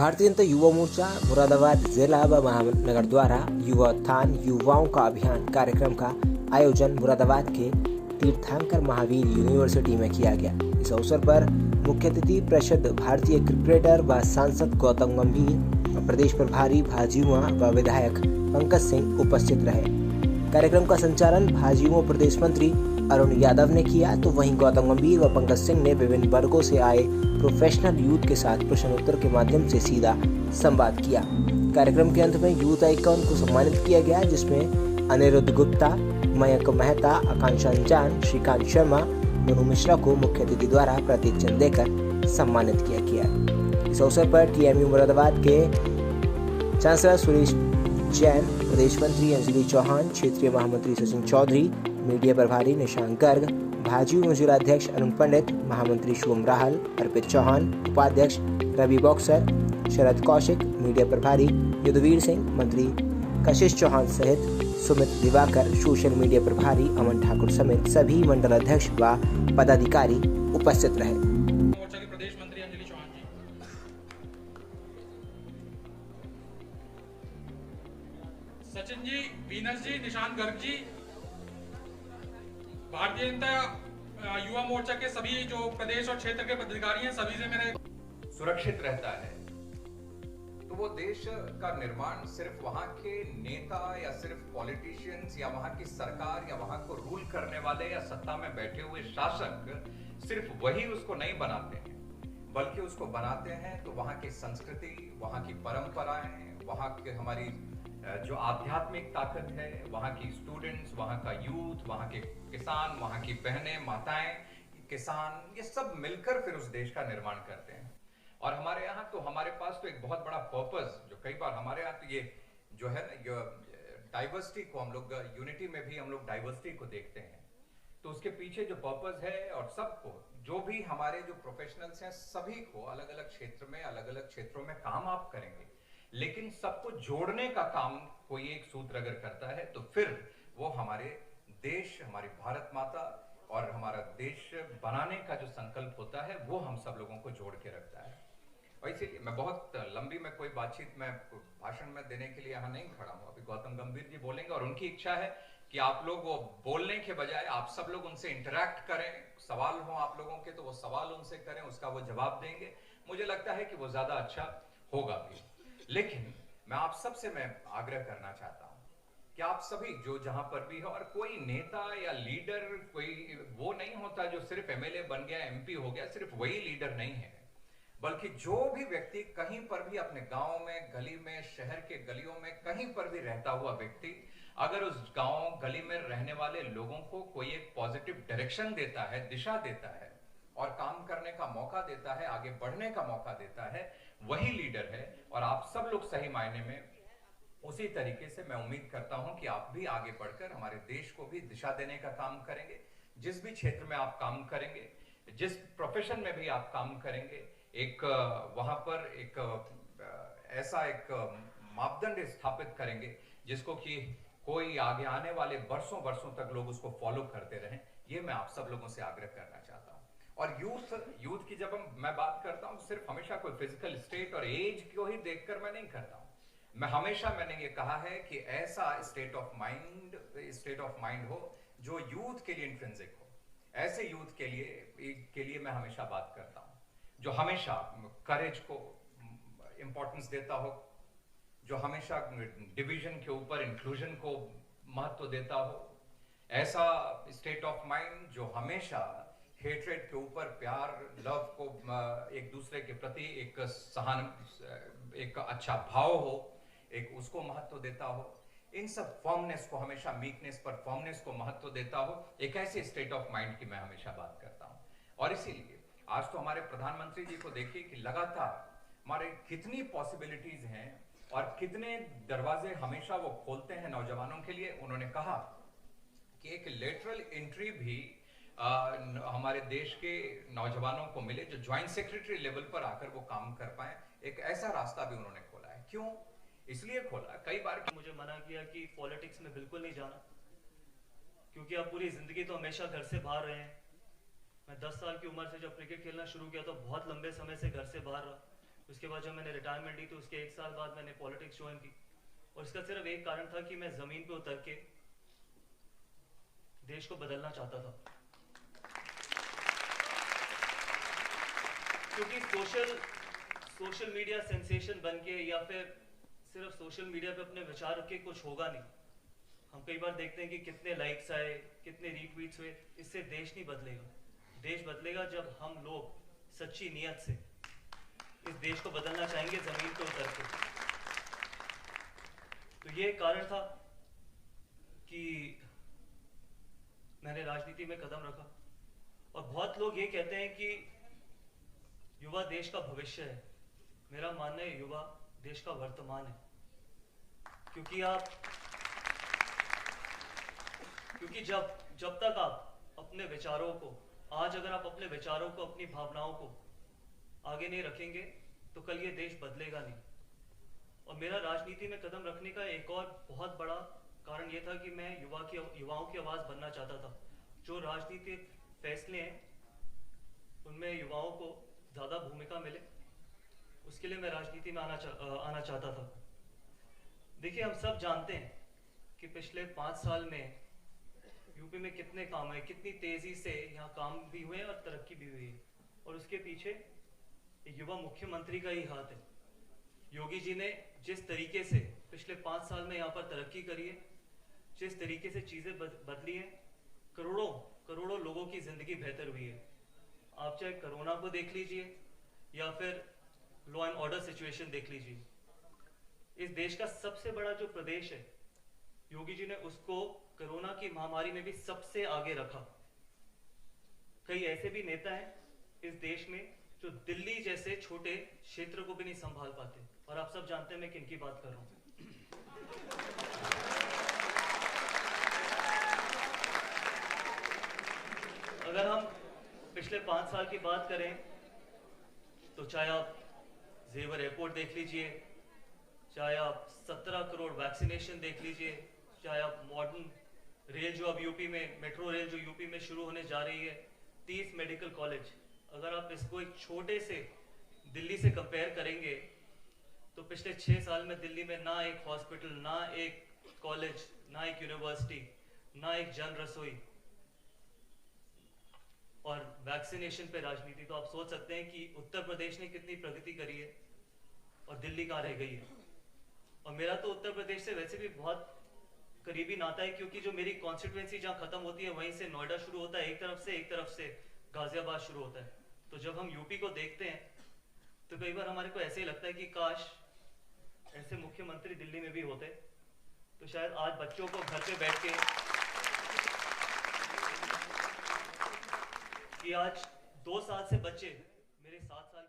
भारतीय जनता युवा मोर्चा मुरादाबाद जिला व महानगर द्वारा युवा उत्थान युवाओं का अभियान कार्यक्रम का आयोजन मुरादाबाद के तीर्थंकर महावीर यूनिवर्सिटी में किया गया। इस अवसर पर मुख्य अतिथि प्रसिद्ध भारतीय क्रिकेटर व सांसद गौतम गंभीर और प्रदेश प्रभारी भाजयुमो व विधायक पंकज सिंह उपस्थित रहे। कार्यक्रम का संचालन भाजयुमो प्रदेश मंत्री अरुण यादव ने किया, तो वहीं गौतम गंभीर व पंकज सिंह ने विभिन्न वर्गों से आए प्रोफेशनल यूथ के साथ प्रश्न उत्तर के माध्यम से सीधा संवाद किया। कार्यक्रम के अंत में यूथ आइकॉन को सम्मानित किया गया, जिसमें अनिरुद्ध गुप्ता, मयंक मेहता, आकांक्षा अंजान, श्रीकांत शर्मा, मनु मिश्रा को मुख्य अतिथि द्वारा प्रतीक चिन्ह देकर सम्मानित किया गया। इस अवसर पर टीएमयू मुरादाबाद के चांसलर सुरेश जैन, प्रदेश मंत्री अंजलि चौहान, क्षेत्रीय महामंत्री सचिन चौधरी, मीडिया प्रभारी निशांक गर्ग, भाजयुमो जिलाध्यक्ष अरुण पंडित, महामंत्री शुभम राहल, अर्पित चौहान, उपाध्यक्ष रवि बॉक्सर, शरद कौशिक, मीडिया प्रभारी युद्धवीर सिंह, मंत्री कशिश चौहान सहित सुमित दिवाकर, सोशल मीडिया प्रभारी अमन ठाकुर समेत सभी मंडल अध्यक्ष व पदाधिकारी उपस्थित रहे। मोर्चा के प्रदेश मंत्री अंजलि चौहान जी, सचिन जी, वीनस जी, निशांत गर्ग जी, भारतीय जनता युवा मोर्चा के सभी जो प्रदेश और क्षेत्र के पदाधिकारी हैं, सभी से मेरे सुरक्षित रहता है तो वो देश का निर्माण सिर्फ वहां के नेता या सिर्फ पॉलिटिशियंस या वहां की सरकार या वहां को रूल करने वाले या सत्ता में बैठे हुए शासक सिर्फ वही उसको नहीं बनाते हैं, बल्कि उसको बनाते हैं तो वहां की संस्कृति, वहां की परंपराएं, वहां के हमारी जो आध्यात्मिक ताकत है, वहां की स्टूडेंट्स, वहां का यूथ, वहां के किसान, वहां की बहनें, माताएं, किसान, ये सब मिलकर फिर उस देश का निर्माण करते हैं। और हमारे यहाँ तो हमारे पास तो एक बहुत बड़ा पर्पस, जो कई बार हमारे यहाँ तो ये जो है ना, डाइवर्सिटी को हम लोग यूनिटी में भी हम लोग डाइवर्सिटी को देखते हैं, तो उसके पीछे जो पर्पस है और सबको जो भी हमारे जो प्रोफेशनल्स हैं सभी को अलग अलग क्षेत्र में अलग अलग क्षेत्रों में काम आप करेंगे, लेकिन सबको जोड़ने का काम कोई एक सूत्र अगर करता है तो फिर वो हमारे देश, हमारी भारत माता और हमारा देश बनाने का जो संकल्प होता है वो हम सब लोगों को जोड़ के रखता है। और इसीलिए मैं बहुत लंबी में कोई बातचीत में भाषण में देने के लिए यहाँ नहीं खड़ा हूँ। अभी गौतम गंभीर जी बोलेंगे और उनकी इच्छा है कि आप लोग वो बोलने के बजाय आप सब लोग उनसे इंटरैक्ट करें, सवाल हो आप लोगों के तो वो सवाल उनसे करें, उसका वो जवाब देंगे। मुझे लगता है कि वो ज्यादा अच्छा होगा भी। लेकिन मैं आप सबसे मैं आग्रह करना चाहता हूं कि आप सभी जो जहां पर भी हो, और कोई नेता या लीडर कोई वो नहीं होता जो सिर्फ एमएलए बन गया, एमपी हो गया, सिर्फ वही लीडर नहीं है, बल्कि जो भी व्यक्ति कहीं पर भी अपने गांव में, गली में, शहर के गलियों में कहीं पर भी रहता हुआ व्यक्ति अगर उस गांव गली में रहने वाले लोगों को कोई एक पॉजिटिव डायरेक्शन देता है, दिशा देता है और काम करने का मौका देता है, आगे बढ़ने का मौका देता है, वही लीडर है। और आप सब लोग सही मायने में उसी तरीके से मैं उम्मीद करता हूं कि आप भी आगे बढ़कर हमारे देश को भी दिशा देने का काम करेंगे। जिस भी क्षेत्र में आप काम करेंगे, जिस प्रोफेशन में भी आप काम करेंगे, एक वहां पर एक ऐसा एक मापदंड स्थापित करेंगे जिसको कि कोई आगे आने वाले वर्षों वर्षों तक लोग उसको फॉलो करते रहें। ये मैं आप सब लोगों से आग्रह करना चाहता हूं। और यूथ की जब मैं बात करता हूं, सिर्फ हमेशा कोई फिजिकल स्टेट और एज को ही देखकर मैं नहीं करता हूं। मैंने ये कहा है कि ऐसा स्टेट ऑफ माइंड हो जो यूथ के लिए इंट्रिंसिक हो। ऐसे यूथ के लिए मैं हमेशा बात करता हूं जो हमेशा करेज को इंपॉर्टेंस देता हो, जो हमेशा डिवीजन के ऊपर इंक्लूजन को महत्व देता हो। ऐसा स्टेट ऑफ माइंड जो हमेशा हेट्रेड के ऊपर प्यार, लव को एक दूसरे के प्रति एक अच्छा भाव हो, एक उसको महत्व देता हो। इन सब फर्मनेस को हमेशा, मीकनेस पर फर्मनेस को महत्व देता हो। एक ऐसे स्टेट ऑफ माइंड की मैं हमेशा बात करता हूं। और इसीलिए आज तो हमारे प्रधानमंत्री जी को देखिए कि लगातार हमारे कितनी पॉसिबिलिटीज हैं और कितने दरवाजे हमेशा वो खोलते हैं नौजवानों के लिए। उन्होंने कहा कि एक लेटरल एंट्री भी हमारे देश के नौजवानों को मिले जो ज्वाइंट सेक्रेटरी लेवल पर आकर वो काम कर पाए। एक ऐसा रास्ता भी उन्होंने खोला है। क्यों? इसलिए खोला, कई बार मुझे मना किया कि पॉलिटिक्स में बिल्कुल नहीं जाना, क्योंकि आप पूरी जिंदगी तो हमेशा घर से बाहर रहे हैं। मैं 10 साल की उम्र से जब क्रिकेट खेलना शुरू किया तो बहुत लंबे समय से घर से बाहर रहा। उसके बाद जब मैंने रिटायरमेंट ली तो उसके 1 साल बाद मैंने पॉलिटिक्स ज्वाइन की, और इसका सिर्फ एक कारण था कि मैं ज़मीन पे उतर के देश को बदलना चाहता था। क्योंकि सोशल मीडिया सेंसेशन बन के या फिर सिर्फ सोशल मीडिया पे अपने विचार रख के कुछ होगा नहीं। हम कई बार देखते हैं कि कितने लाइक्स आए, कितने रीट्वीट्स हुए, इससे देश नहीं बदलेगा। देश बदलेगा जब हम लोग सच्ची नीयत से इस देश को बदलना चाहेंगे जमीन पे उतर के। तो ये कारण था कि मैंने राजनीति में कदम रखा। और बहुत लोग ये कहते हैं कि युवा देश का भविष्य है। मेरा मानना है युवा देश का वर्तमान है। क्योंकि जब तक आप अपने विचारों को, आज अगर आप अपने विचारों को, अपनी भावनाओं को आगे नहीं रखेंगे तो कल ये देश बदलेगा नहीं। और मेरा राजनीति में कदम रखने का एक और बहुत बड़ा कारण ये था कि मैं युवाओं की आवाज़ बनना चाहता था। जो राजनीतिक फैसले हैं उनमें युवाओं को ज़्यादा भूमिका मिले, उसके लिए मैं राजनीति में आना चाहता था। देखिए, हम सब जानते हैं कि पिछले 5 साल में यूपी में कितने काम हुए, कितनी तेज़ी से यहाँ काम भी हुए और तरक्की भी हुई है, और उसके पीछे युवा मुख्यमंत्री का ही हाथ है। योगी जी ने जिस तरीके से पिछले 5 साल में यहाँ पर तरक्की करी है, जिस तरीके से चीज़ें बदली हैं, करोड़ों लोगों की ज़िंदगी बेहतर हुई है। आप चाहे कोरोना को देख लीजिए या फिर लॉ एंड ऑर्डर सिचुएशन देख लीजिए। इस देश का सबसे बड़ा जो प्रदेश है, योगी जी ने उसको कोरोना की महामारी में भी सबसे आगे रखा। कई ऐसे भी नेता हैं इस देश में जो दिल्ली जैसे छोटे क्षेत्र को भी नहीं संभाल पाते, और आप सब जानते हैं मैं किनकी बात कर रहा हूं। अगर हम पिछले 5 साल की बात करें तो चाहे आप जेवर एयरपोर्ट देख लीजिए, चाहे आप 17 करोड़ वैक्सीनेशन देख लीजिए, चाहे आप मॉडर्न रेल जो अब यूपी में, मेट्रो रेल जो यूपी में शुरू होने जा रही है, 30 मेडिकल कॉलेज, अगर आप इसको एक छोटे से दिल्ली से कंपेयर करेंगे तो पिछले 6 साल में दिल्ली में ना एक हॉस्पिटल, ना एक कॉलेज, ना एक यूनिवर्सिटी, ना एक जन रसोई। और वैक्सीनेशन पे राजनीति, तो आप सोच सकते हैं कि उत्तर प्रदेश ने कितनी प्रगति करी है और दिल्ली कहाँ रह गई है। और मेरा तो उत्तर प्रदेश से वैसे भी बहुत करीबी नाता है, क्योंकि जो मेरी कॉन्स्टिट्यूएंसी जहाँ खत्म होती है वहीं से नोएडा शुरू होता है एक तरफ से गाजियाबाद शुरू होता है। तो जब हम यूपी को देखते हैं तो कई बार हमारे को ऐसे ही लगता है कि काश ऐसे मुख्यमंत्री दिल्ली में भी होते, तो शायद आज बच्चों को घर पे बैठ के, कि आज 2 साल से बच्चे, मेरे 7 साल